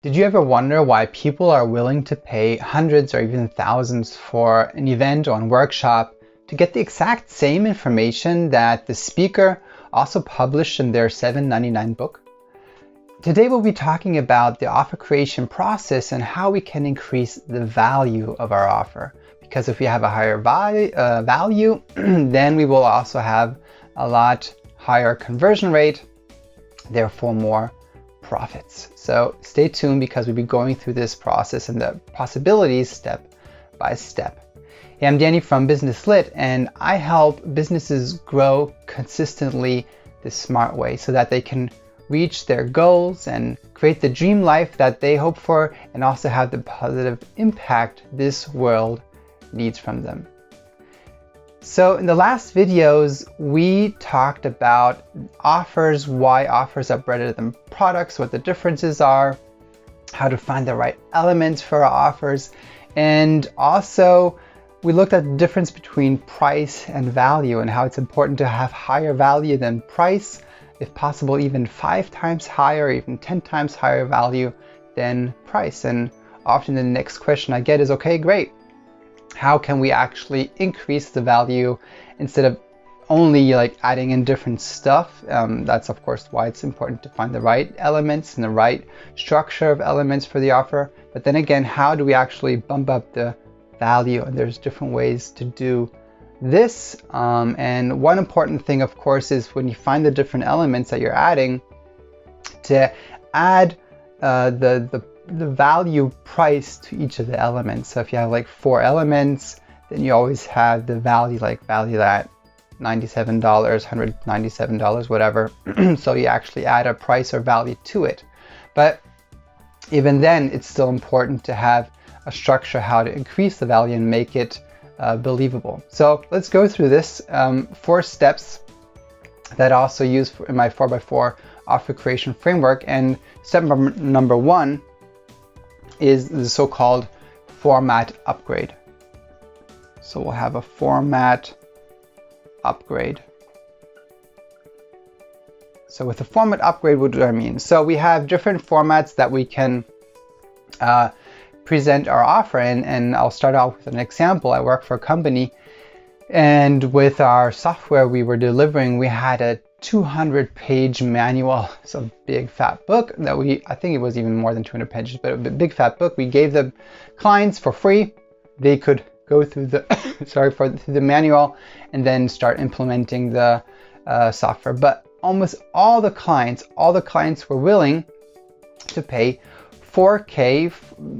Did you ever wonder why people are willing to pay hundreds or even thousands for an event or a workshop to get the exact same information that the speaker also published in their $7.99 book? Today we'll be talking about the offer creation process and how we can increase the value of our offer. Because if we have a higher value, then we will also have a lot higher conversion rate, therefore more profits. So stay tuned because we'll be going through this process and the possibilities step by step. Hey, I'm Danny from Business Lit, and I help businesses grow consistently the smart way so that they can reach their goals and create the dream life that they hope for and also have the positive impact this world needs from them. So in the last videos, we talked about offers, why offers are better than products, what the differences are, how to find the right elements for our offers, and also we looked at the difference between price and value and how it's important to have higher value than price, if possible even 5 times higher, even 10 times higher value than price. And often the next question I get is, okay, great. How can we actually increase the value instead of only like adding in different stuff? That's of course why it's important to find the right elements and the right structure of elements for the offer. But then again, how do we actually bump up the value? And there's different ways to do this. And one important thing, of course, is when you find the different elements that you're adding, to add the value price to each of the elements. So if you have like 4 elements, then you always have the value, like value that $97, $197, whatever. So you actually add a price or value to it. But even then, it's still important to have a structure how to increase the value and make it believable. So let's go through this 4 steps that I also use in my 4x4 offer creation framework. And step number 1 is the so-called format upgrade. So we'll have a format upgrade. So with the format upgrade, what do I mean? So we have different formats that we can present our offer in, and I'll start out with an example. I work for a company, and with our software we were delivering, we had a 200-page manual, so big fat book that I think it was even more than 200 pages, but a big fat book we gave the clients for free. They could go through the through the manual and then start implementing the software. But almost all the clients were willing to pay $4K,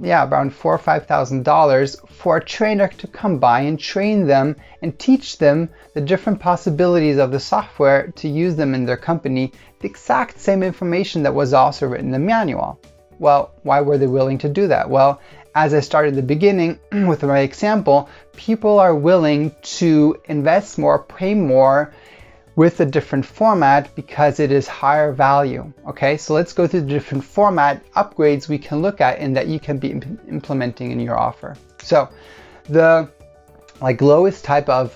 around $4,000 or $5,000 for a trainer to come by and train them and teach them the different possibilities of the software to use them in their company, the exact same information that was also written in the manual. Well, why were they willing to do that? Well, as I started at the beginning with my example, people are willing to invest more, pay more with a different format because it is higher value. Okay, so let's go through the different format upgrades we can look at and that you can be implementing in your offer. So the lowest type of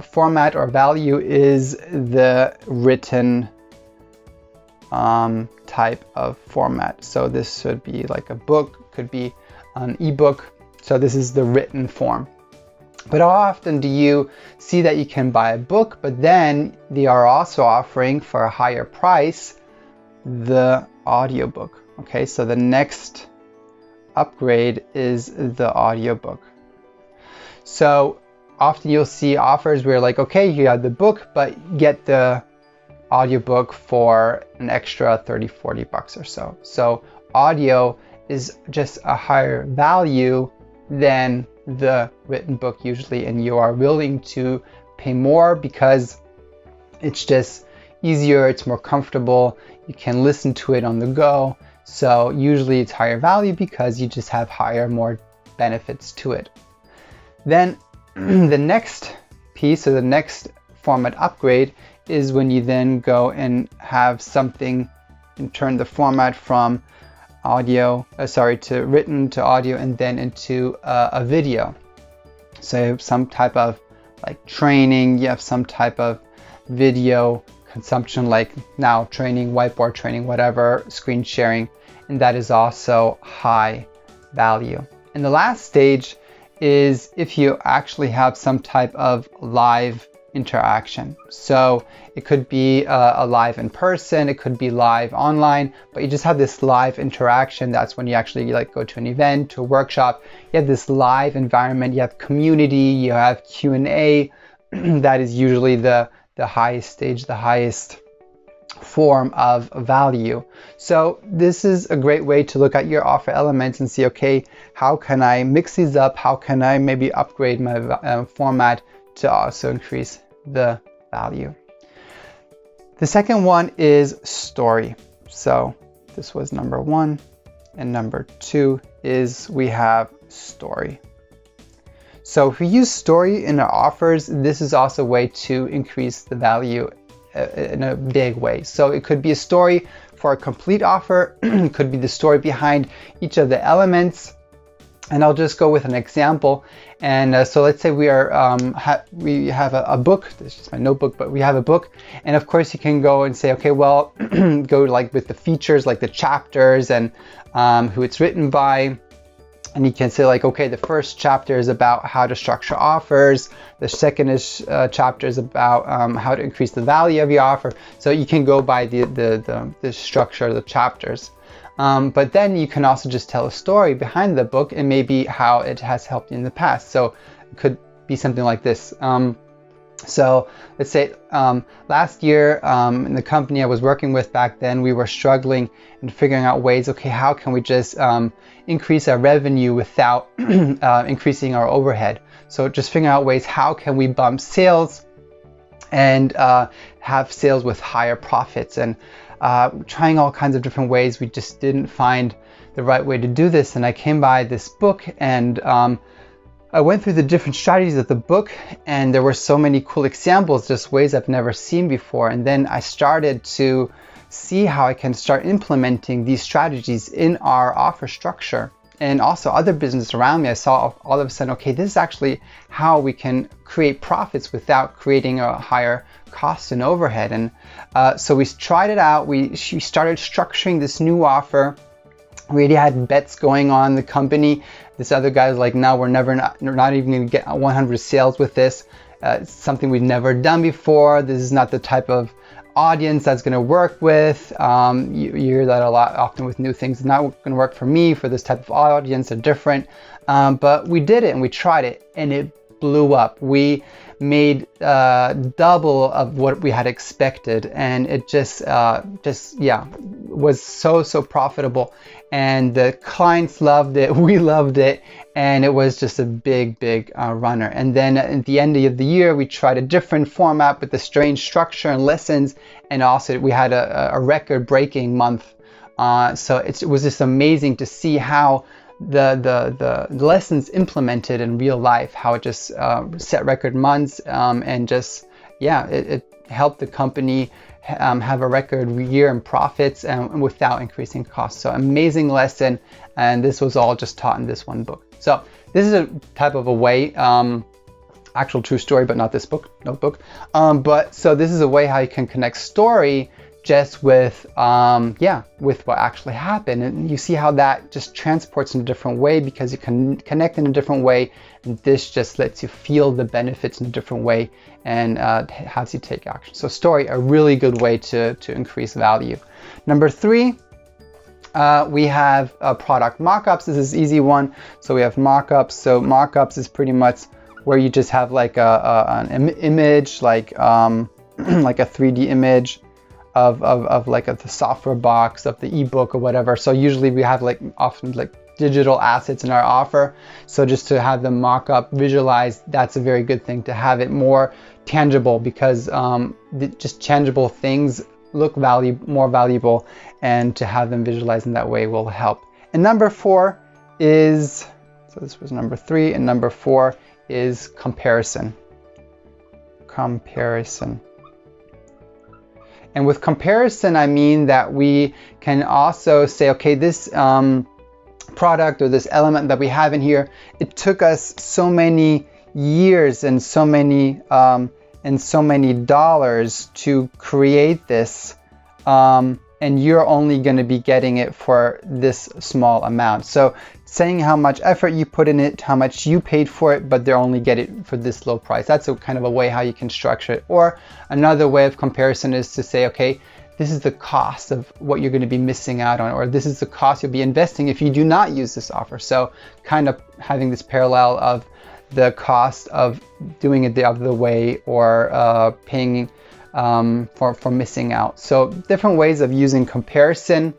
format or value is the written type of format. So this should be like a book, could be an ebook. So this is the written form. But how often do you see that you can buy a book, but then they are also offering for a higher price the audiobook? Okay, so the next upgrade is the audiobook. So often you'll see offers where like, okay, you have the book, but get the audiobook for an extra 30, 40 bucks or so. So audio is just a higher value than the written book usually, and you are willing to pay more because it's just easier, it's more comfortable, you can listen to it on the go. So usually it's higher value because you just have more benefits to it. Then the next piece, or the next format upgrade, is when you then go and have something and turn the format from to written to audio and then into a video. So you have some type of like training, you have some type of video consumption, like now training, whiteboard training, whatever, screen sharing, and that is also high value. And the last stage is if you actually have some type of live interaction. So it could be a live in person, it could be live online, but you just have this live interaction. That's when you actually like go to an event, to a workshop. You have this live environment, you have community, you have Q&A. That is usually the highest stage, the highest form of value. So this is a great way to look at your offer elements and see, okay, how can I mix these up? How can I maybe upgrade my format to also increase the value? The second one is story. So this was number 1, and number 2 is we have story. So if we use story in our offers, this is also a way to increase the value in a big way. So it could be a story for a complete offer, it could be the story behind each of the elements. And I'll just go with an example. And so let's say we have a book. This is just my notebook, but we have a book. And of course you can go and say, okay, well, go like with the features, like the chapters and who it's written by. And you can say like, okay, the first chapter is about how to structure offers. The second chapter is about how to increase the value of your offer. So you can go by the structure of the chapters. But then you can also just tell a story behind the book and maybe how it has helped you in the past. So it could be something like this. So let's say last year in the company I was working with back then, we were struggling and figuring out ways, okay, how can we just increase our revenue without increasing our overhead? So just figuring out ways, how can we bump sales and have sales with higher profits, and trying all kinds of different ways. We just didn't find the right way to do this. And I came by this book and I went through the different strategies of the book, and there were so many cool examples, just ways I've never seen before. And then I started to see how I can start implementing these strategies in our offer structure and also other business around me. I saw all of a sudden, okay, this is actually how we can create profits without creating a higher cost and overhead. And so we tried it out. We started structuring this new offer. We already had bets going on in the company. This other guy was like, no, we're not even going to get 100 sales with this. It's something we've never done before. This is not the type of audience that's going to work with. You hear that a lot often with new things. It's not going to work for me, for this type of audience. They're different. But we did it and we tried it and it blew up. We made double of what we had expected, and it just was so profitable, and the clients loved it, we loved it, and it was just a big runner. And then at the end of the year we tried a different format with a strange structure and lessons, and also we had a record-breaking month. So it was just amazing to see how the lessons implemented in real life, how it just set record months, and just it helped the company have a record year in profits and without increasing costs. So amazing lesson, and this was all just taught in this one book. So this is a type of a way, actual true story, but not this notebook. But so this is a way how you can connect story just with what actually happened, and you see how that just transports in a different way because you can connect in a different way, and this just lets you feel the benefits in a different way and has you take action. So story, a really good way to increase value. Number 3, we have product mockups. This is an easy one. So we have mockups. So mockups is pretty much where you just have like an image, like like a 3D image of like the software box of the ebook or whatever. So usually we have like often like digital assets in our offer. So just to have the mock-up visualized, that's a very good thing, to have it more tangible, because just tangible things look more valuable, and to have them visualized in that way will help. And number 4 is, so this was number 3, and number 4 is comparison. And with comparison, I mean that we can also say, okay, this product or this element that we have in here, it took us so many years and so many dollars to create this, and and you're only going to be getting it for this small amount. So saying how much effort you put in it, how much you paid for it, but they're only get it for this low price. That's a kind of a way how you can structure it. Or another way of comparison is to say, okay, this is the cost of what you're going to be missing out on, or this is the cost you'll be investing if you do not use this offer. So kind of having this parallel of the cost of doing it the other way, or paying for missing out. So different ways of using comparison.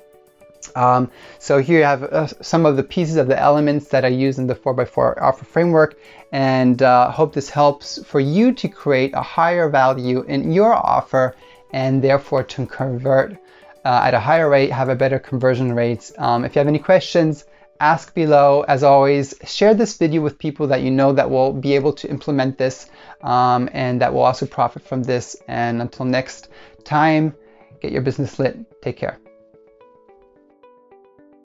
So here you have some of the pieces of the elements that I use in the 4x4 offer framework, and hope this helps for you to create a higher value in your offer, and therefore to convert at a higher rate, have a better conversion rates. If you have any questions, ask below. As always, share this video with people that you know that will be able to implement this, and that will also profit from this. And until next time, get your business lit. Take care.